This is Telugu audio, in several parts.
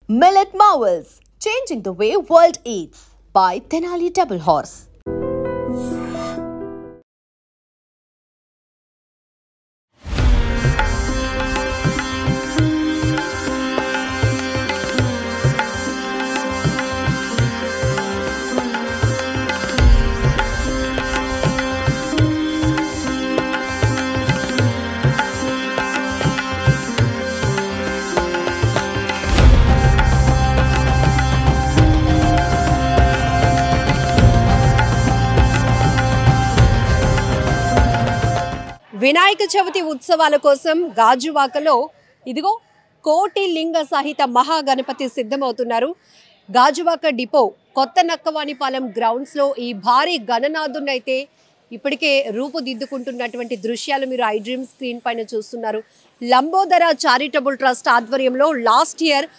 Millet Marvels, changing the way world eats by Tenali Double Horse. Vinayaka Chavithi ఉత్సవాల కోసం గాజువాకలో ఇదిగో కోటి లింగ సహిత మహాగణపతి సిద్ధమవుతున్నారు. గాజువాక డిపో కొత్త నక్కవానిపాలెం గ్రౌండ్స్లో ఈ భారీ గణనాథుని అయితే ఇప్పటికే రూపుదిద్దుకుంటున్నటువంటి దృశ్యాలు మీరు ఐ డ్రీమ్ స్క్రీన్ పైన చూస్తున్నారు. లంబోదర చారిటబుల్ ట్రస్ట్ ఆధ్వర్యంలో లాస్ట్ ఇయర్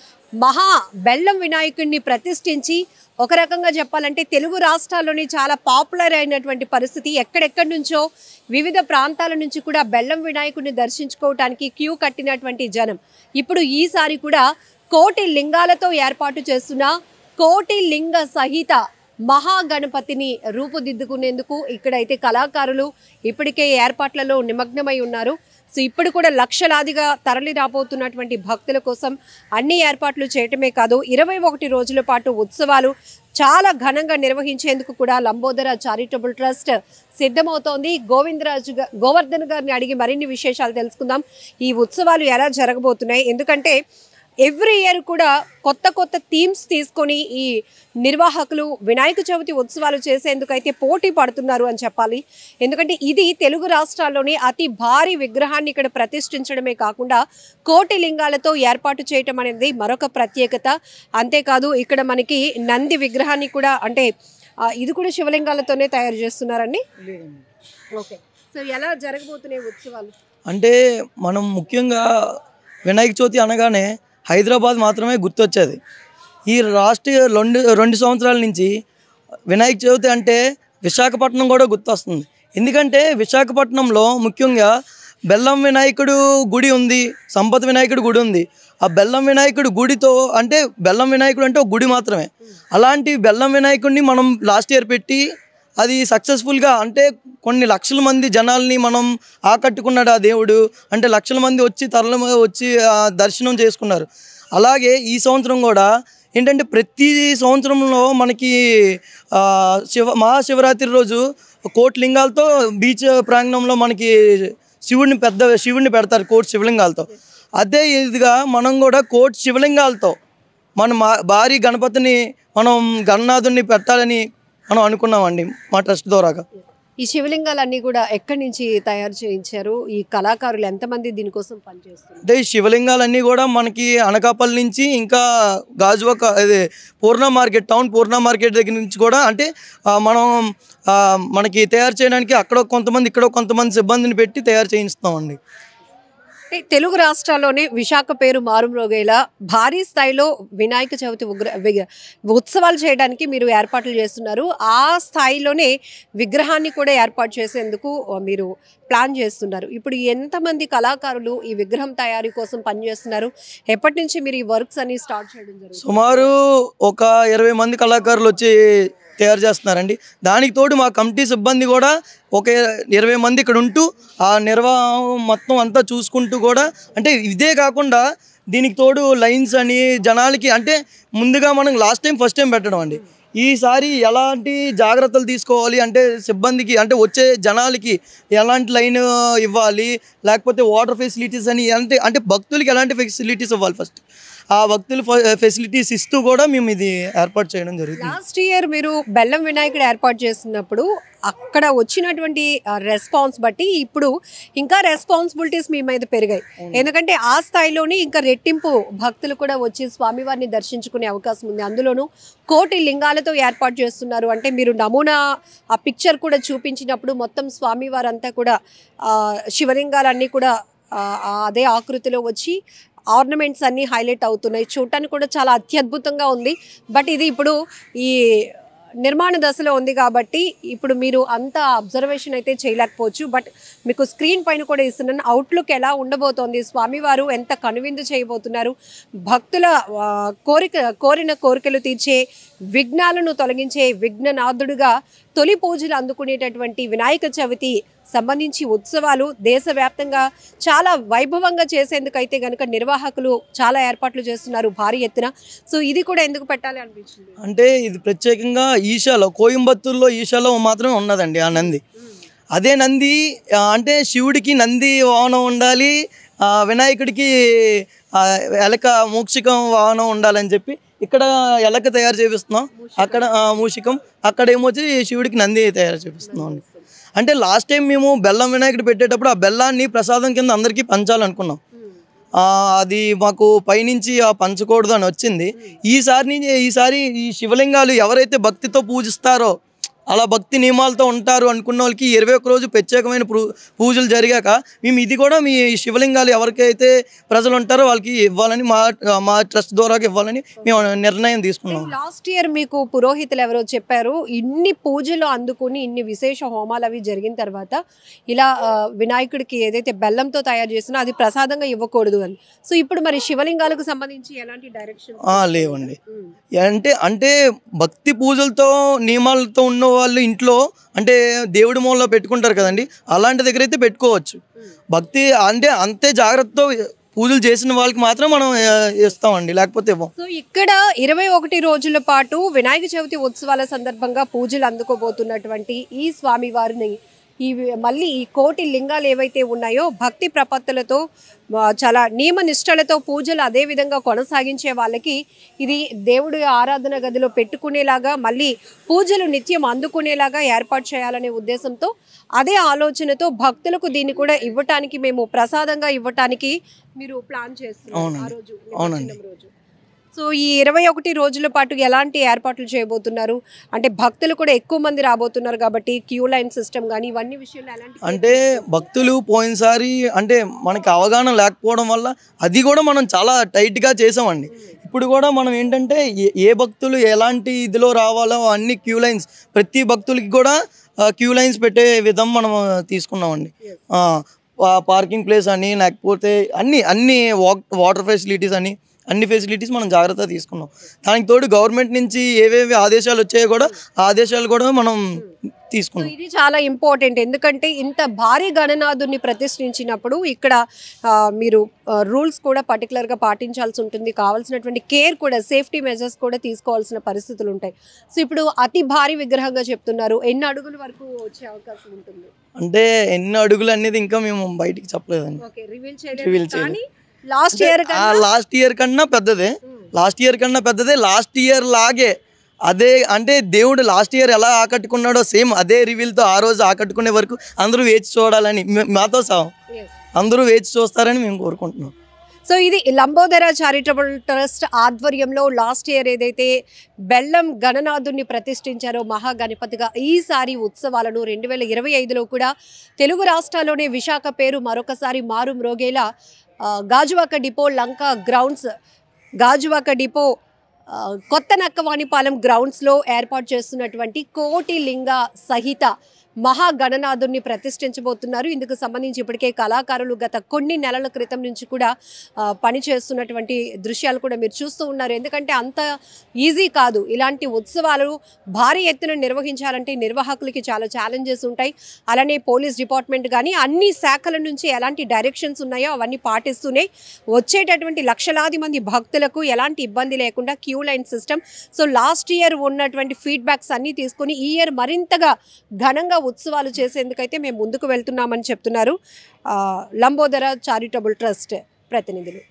మహా బెల్లం వినాయకుడిని ప్రతిష్ఠించి ఒక రకంగా చెప్పాలంటే తెలుగు రాష్ట్రాల్లోని చాలా పాపులర్ అయినటువంటి పరిస్థితి. ఎక్కడెక్కడి నుంచో వివిధ ప్రాంతాల నుంచి కూడా బెల్లం వినాయకుడిని దర్శించుకోవటానికి క్యూ కట్టినటువంటి జనం ఇప్పుడు ఈసారి కూడా కోటి లింగాలతో ఏర్పాటు చేస్తున్న కోటి లింగ సహిత మహాగణపతిని రూపుదిద్దుకునేందుకు ఇక్కడైతే కళాకారులు ఇప్పటికే ఏర్పాట్లలో నిమగ్నమై ఉన్నారు. సో ఇప్పుడు కూడా లక్షలాదిగా తరలి రాబోతున్నటువంటి భక్తుల కోసం అన్ని ఏర్పాట్లు చేయటమే కాదు 21 రోజుల పాటు ఉత్సవాలు చాలా ఘనంగా నిర్వహించేందుకు కూడా లంబోదర చారిటబుల్ ట్రస్ట్ సిద్ధమవుతోంది. గోవర్ధన్ గారిని అడిగి మరిన్ని విశేషాలు తెలుసుకుందాం. ఈ ఉత్సవాలు ఎలా జరగబోతున్నాయి, ఎందుకంటే ఎవ్రీ ఇయర్ కూడా కొత్త కొత్త థీమ్స్ తీసుకొని ఈ నిర్వాహకులు వినాయక చవితి ఉత్సవాలు చేసేందుకైతే పోటీ పడుతున్నారు అని చెప్పాలి. ఎందుకంటే ఇది తెలుగు రాష్ట్రాల్లోని అతి భారీ విగ్రహాన్ని ఇక్కడ ప్రతిష్ఠించడమే కాకుండా కోటి లింగాలతో ఏర్పాటు చేయటం అనేది మరొక ప్రత్యేకత. అంతేకాదు ఇక్కడ మనకి నంది విగ్రహాన్ని కూడా అంటే ఇది కూడా శివలింగాలతోనే తయారు చేస్తున్నారండి. ఓకే, సో ఎలా జరగబోతున్నాయి ఉత్సవాలు అంటే మనం ముఖ్యంగా వినాయక చవితి అనగానే హైదరాబాద్ మాత్రమే గుర్తొచ్చేది. ఈ రెండు సంవత్సరాల నుంచి వినాయక చవితి అంటే విశాఖపట్నం కూడా గుర్తొస్తుంది. ఎందుకంటే విశాఖపట్నంలో ముఖ్యంగా బెల్లం వినాయకుడు గుడి ఉంది, సంపత్ వినాయకుడు గుడి ఉంది. ఆ బెల్లం వినాయకుడు గుడితో అంటే బెల్లం వినాయకుడు అంటే ఒక గుడి మాత్రమే. అలాంటి బెల్లం వినాయకుడిని మనం లాస్ట్ ఇయర్ పెట్టి అది సక్సెస్ఫుల్గా అంటే కొన్ని లక్షల మంది జనాల్ని మనం ఆకట్టుకున్నాడు ఆ దేవుడు. అంటే లక్షల మంది వచ్చి వచ్చి దర్శనం చేసుకున్నారు. అలాగే ఈ సంవత్సరం కూడా ఏంటంటే ప్రతి సంవత్సరంలో మనకి మహాశివరాత్రి రోజు కోటి లింగాలతో బీచ్ ప్రాంగణంలో మనకి శివుడిని పెడతారు కోటి శివలింగాలతో. అదే ఇదిగా మనం కూడా కోటి శివలింగాలతో మన భారీ గణపతిని మనం గణనాథుని పెట్టాలని మనం అనుకున్నామండి మా ట్రస్ట్ ద్వారాగా. ఈ శివలింగాలన్నీ కూడా ఎక్కడి నుంచి తయారు చేయించారు? ఈ కళాకారులు ఎంతమంది దీనికోసం పనిచేస్తారు? అంటే ఈ శివలింగాలన్నీ కూడా మనకి అనకాపల్లి నుంచి ఇంకా గాజువాక అదే పూర్ణ మార్కెట్ దగ్గర నుంచి కూడా అంటే మనం మనకి తయారు చేయడానికి అక్కడ కొంతమంది ఇక్కడ కొంతమంది సిబ్బందిని పెట్టి తయారు చేయిస్తామండి. తెలుగు రాష్ట్రాల్లోనే విశాఖ పేరు మారుమ్రోగేలా భారీ స్థాయిలో వినాయక చవితి ఉత్సవాలు చేయడానికి మీరు ఏర్పాట్లు చేస్తున్నారు. ఆ స్థాయిలోనే విగ్రహాన్ని కూడా ఏర్పాటు చేసేందుకు మీరు ప్లాన్ చేస్తున్నారు. ఇప్పుడు ఎంతమంది కళాకారులు ఈ విగ్రహం తయారీ కోసం పనిచేస్తున్నారు? ఎప్పటి నుంచి మీరు ఈ వర్క్స్ అన్ని స్టార్ట్ చేయడం జరుగుతుంది? సుమారు ఒక 20 మంది కళాకారులు వచ్చి తయారు చేస్తున్నారండి. దానికి తోడు మా కమిటీ సిబ్బంది కూడా ఒక 20 మంది ఇక్కడ ఉంటూ ఆ నిర్వాహం మొత్తం అంతా చూసుకుంటూ కూడా అంటే ఇదే కాకుండా దీనికి తోడు లైన్స్ అని జనాలకి అంటే ముందుగా మనం ఫస్ట్ టైం పెట్టడం అండి. ఈసారి ఎలాంటి జాగ్రత్తలు తీసుకోవాలి అంటే సిబ్బందికి అంటే వచ్చే జనాలకి ఎలాంటి లైన్ ఇవ్వాలి, లేకపోతే వాటర్ ఫెసిలిటీస్ అని అంటే భక్తులకి ఎలాంటి ఫెసిలిటీస్ ఇవ్వాలి, ఫస్ట్ ఆ భక్తులు ఫెసిలిటీస్ ఇస్తూ కూడా మేము ఇది ఏర్పాటు చేయడం జరుగుతుంది. లాస్ట్ ఇయర్ మీరు బెల్లం వినాయకుడు ఏర్పాటు చేస్తున్నప్పుడు అక్కడ వచ్చినటువంటి రెస్పాన్స్ బట్టి ఇప్పుడు ఇంకా రెస్పాన్సిబిలిటీస్ మీ మీద పెరిగాయి. ఎందుకంటే ఆ స్థాయిలోనే ఇంకా రెట్టింపు భక్తులు కూడా వచ్చి స్వామివారిని దర్శించుకునే అవకాశం ఉంది. అందులోనూ కోటి లింగాలతో ఏర్పాటు చేస్తున్నారు అంటే మీరు నమూనా ఆ పిక్చర్ కూడా చూపించినప్పుడు మొత్తం స్వామివారంతా కూడా శివలింగాలన్నీ కూడా అదే ఆకృతిలో వచ్చి ఆర్నమెంట్స్ అన్నీ హైలైట్ అవుతున్నాయి. చూడటానికి కూడా చాలా అత్యద్భుతంగా ఉంది. బట్ ఇది ఇప్పుడు ఈ నిర్మాణ దశలో ఉంది కాబట్టి ఇప్పుడు మీరు అంత అబ్జర్వేషన్ అయితే చేయలేకపోవచ్చు. బట్ మీకు స్క్రీన్ పైన కూడా ఇస్తున్నాను. అవుట్లుక్ ఎలా ఉండబోతోంది, స్వామివారు ఎంత కనువిందు చేయబోతున్నారు, భక్తుల కోరిన కోరికలు తీర్చే, విఘ్నాలను తొలగించే విఘ్ననాథుడుగా తొలి పూజలు అందుకునేటటువంటి వినాయక చవితి సంబంధించి ఉత్సవాలు దేశవ్యాప్తంగా చాలా వైభవంగా చేసేందుకైతే గనుక నిర్వాహకులు చాలా ఏర్పాట్లు చేస్తున్నారు భారీ ఎత్తున. సో ఇది కూడా ఎందుకు పెట్టాలి అనిపించింది అంటే ఇది ప్రత్యేకంగా ఈశాలో, కోయంబత్తూరులో ఈశాలో మాత్రమే ఉన్నదండి ఆ నంది. అదే నంది అంటే శివుడికి నంది వాహనం ఉండాలి, వినాయకుడికి ఎలక మూషికం వాహనం ఉండాలని చెప్పి ఇక్కడ ఎలక తయారు చేపిస్తున్నాం, అక్కడ మూషికం, అక్కడ ఏమొచ్చి శివుడికి నంది తయారు చేపిస్తున్నాం అండి. అంటే లాస్ట్ టైం మేము బెల్లం వినాయకుడు పెట్టేటప్పుడు ఆ బెల్లాన్ని ప్రసాదం కింద అందరికీ పంచాలనుకున్నాం. అది మాకు పైనుంచి పంచకూడదు అని వచ్చింది. ఈసారి ఈ శివలింగాలు ఎవరైతే భక్తితో పూజిస్తారో, అలా భక్తి నియమాలతో ఉంటారు అనుకున్న వాళ్ళకి 21 రోజు ప్రత్యేకమైన పూజలు జరిగాక మేము ఇది కూడా మీ శివలింగాలు ఎవరికైతే ప్రజలు ఉంటారో వాళ్ళకి ఇవ్వాలని మా ట్రస్ట్ ద్వారా ఇవ్వాలని మేము నిర్ణయం తీసుకున్నాం. లాస్ట్ ఇయర్ మీకు పురోహితులు ఎవరో చెప్పారు, ఇన్ని పూజలు అందుకుని ఇన్ని విశేష హోమాలు అవి జరిగిన తర్వాత ఇలా వినాయకుడికి ఏదైతే బెల్లంతో తయారు చేసినా అది ప్రసాదంగా ఇవ్వకూడదు అని. సో ఇప్పుడు మరి శివలింగాలకు సంబంధించి ఎలాంటి డైరెక్షన్ లేవండి. అంటే భక్తి పూజలతో నియమాలతో ఉన్న వాళ్ళు ఇంట్లో అంటే దేవుడి మూలలో పెట్టుకుంటారు కదండి, అలాంటి దగ్గర అయితే పెట్టుకోవచ్చు. భక్తి అంటే అంతే జాగ్రత్తతో పూజలు చేసిన వాళ్ళకి మాత్రం మనం ఇస్తామండి, లేకపోతే ఇవ్వం. సో ఇక్కడ 21 రోజుల పాటు వినాయక చవితి ఉత్సవాల సందర్భంగా పూజలు అందుకోబోతున్నటువంటి ఈ స్వామి వారిని మళ్ళీ ఈ కోటి లింగాలు ఏవైతే ఉన్నాయో భక్తి ప్రపత్తులతో చాలా నియమ నిష్టలతో పూజలు అదే విధంగా కొనసాగించే వాళ్ళకి ఇది దేవుడి ఆరాధన గదిలో పెట్టుకునేలాగా, మళ్ళీ పూజలు నిత్యం అందుకునేలాగా ఏర్పాటు చేయాలనే ఉద్దేశంతో, అదే ఆలోచనతో భక్తులకు దీన్ని కూడా ఇవ్వటానికి, మేము ప్రసాదంగా ఇవ్వటానికి మీరు ప్లాన్ చేస్తున్నారు ఆ రోజు. అవునండి. సో ఈ 21 రోజుల పాటు ఎలాంటి ఏర్పాట్లు చేయబోతున్నారు? అంటే భక్తులు కూడా ఎక్కువ మంది రాబోతున్నారు కాబట్టి క్యూ లైన్ సిస్టమ్ కానీ ఇవన్నీ విషయాలు ఎలాంటి? అంటే భక్తులు పోయినసారి అంటే మనకి అవగాహన లేకపోవడం వల్ల అది కూడా మనం చాలా టైట్గా చేసామండి. ఇప్పుడు కూడా మనం ఏంటంటే ఏ భక్తులు ఎలాంటి ఇదిలో రావాలో అన్ని క్యూ లైన్స్, ప్రతి భక్తులకి కూడా క్యూ లైన్స్ పెట్టే విధం మనం తీసుకున్నామండి. పార్కింగ్ ప్లేస్ అని, లేకపోతే అన్ని వాటర్ ఫెసిలిటీస్ అని, అన్ని ఫెసిలిటీస్ మనం జాగ్రత్తగా తీసుకున్నాం. దానికి తోడు గవర్నమెంట్ నుంచి ఏవేవి ఆదేశాలు వచ్చాయో కూడా ఆ ఆదేశాలు కూడా మనం తీసుకున్నాం. ఇది చాలా ఇంపార్టెంట్, ఎందుకంటే ఇంత భారీ గణనాథుని ప్రతిష్ఠించినప్పుడు ఇక్కడ మీరు రూల్స్ కూడా పర్టికులర్గా పాటించాల్సి ఉంటుంది, కావాల్సినటువంటి కేర్ కూడా, సేఫ్టీ మెజర్స్ కూడా తీసుకోవాల్సిన పరిస్థితులు ఉంటాయి. సో ఇప్పుడు అతి భారీ విగ్రహంగా చెప్తున్నారు, ఎన్ని అడుగుల వరకు వచ్చే అవకాశం ఉంటుంది? అంటే ఎన్ని అడుగులు అనేది ఇంకా మేము బయటికి చెప్పలేదండి, రివీల్ చేయలేదు. లాస్ట్ ఇయర్ కన్నా పెద్దదే, లాస్ట్ ఇయర్ లాగే అదే. అంటే దేవుడు లాస్ట్ ఇయర్ ఎలా ఆకట్టుకున్నాడో సేమ్ అదే రివీల్తో ఆ రోజు ఆకట్టుకునే వరకు అందరూ వేచి చూడాలని, మాతో సహా అందరూ వేచి చూస్తారని మేము కోరుకుంటున్నాం. సో ఇది లంబోదర చారిటబుల్ ట్రస్ట్ ఆధ్వర్యంలో లాస్ట్ ఇయర్ ఏదైతే బెల్లం గణనాథుని ప్రతిష్ఠించారో మహాగణపతిగా, ఈసారి ఉత్సవాలను 2025లో కూడా తెలుగు రాష్ట్రాల్లోనే విశాఖ పేరు మరొకసారి మారు మ్రోగేలా గాజువాక డిపో లంక గ్రౌండ్స్, గాజువాక డిపో కొత్త నక్కవాణిపాలెం గ్రౌండ్స్లో ఏర్పాటు చేస్తున్నటువంటి కోటి లింగ సహిత మహాగణనాథుని ప్రతిష్ఠించబోతున్నారు. ఇందుకు సంబంధించి ఇప్పటికే కళాకారులు గత కొన్ని నెలల క్రితం నుంచి కూడా పనిచేస్తున్నటువంటి దృశ్యాలు కూడా మీరు చూస్తూ ఉన్నారు. ఎందుకంటే అంత ఈజీ కాదు, ఇలాంటి ఉత్సవాలు భారీ ఎత్తున నిర్వహించాలంటే నిర్వాహకులకి చాలా ఛాలెంజెస్ ఉంటాయి. అలానే పోలీస్ డిపార్ట్మెంట్ కానీ అన్ని శాఖల నుంచి ఎలాంటి డైరెక్షన్స్ ఉన్నాయో అవన్నీ పాటిస్తూనే వచ్చేటటువంటి లక్షలాది మంది భక్తులకు ఎలాంటి ఇబ్బంది లేకుండా queue line system. So last year ఉన్నటువంటి ఫీడ్బ్యాక్స్ అన్నీ తీసుకొని ఈ ఇయర్ మరింతగా ఘనంగా ఉత్సవాలు చేసేందుకైతే మేము ముందుకు వెళ్తున్నామని చెప్తున్నారు లంబోదర చారిటబుల్ ట్రస్ట్ ప్రతినిధులు.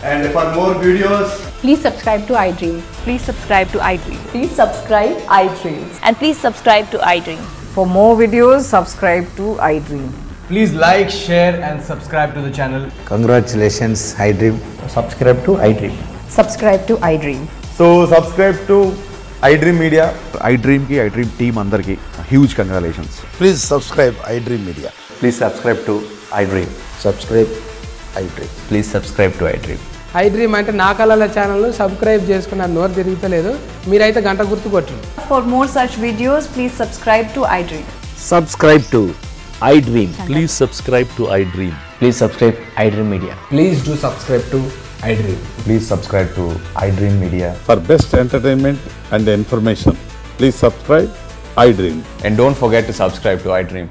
And for more videos, Please subscribe to iDream. Please subscribe to iDream. Please subscribe iDream. And please subscribe to iDream. For more videos, subscribe to iDream. Please like, share and subscribe to the channel. Congratulations, iDream. Subscribe to iDream. Subscribe to iDream. So subscribe to iDream Media. iDream ki iDream team andarki huge congratulations. Please subscribe iDream Media. Please subscribe to iDream. Subscribe iDream. Please subscribe to iDream. iDream అంటే నా కళల ఛానల్ సబ్స్క్రైబ్ చేసుకున్న నోరు తిరుగుతలేదు మీరైతే గంట గుర్తు కొట్టండి. For more such videos, please subscribe to iDream. Subscribe to iDream. Please subscribe to iDream. Please subscribe iDream Media. Please do subscribe to iDream. Please subscribe to iDream Media. For best entertainment and information, please subscribe iDream. And don't forget to subscribe to iDream.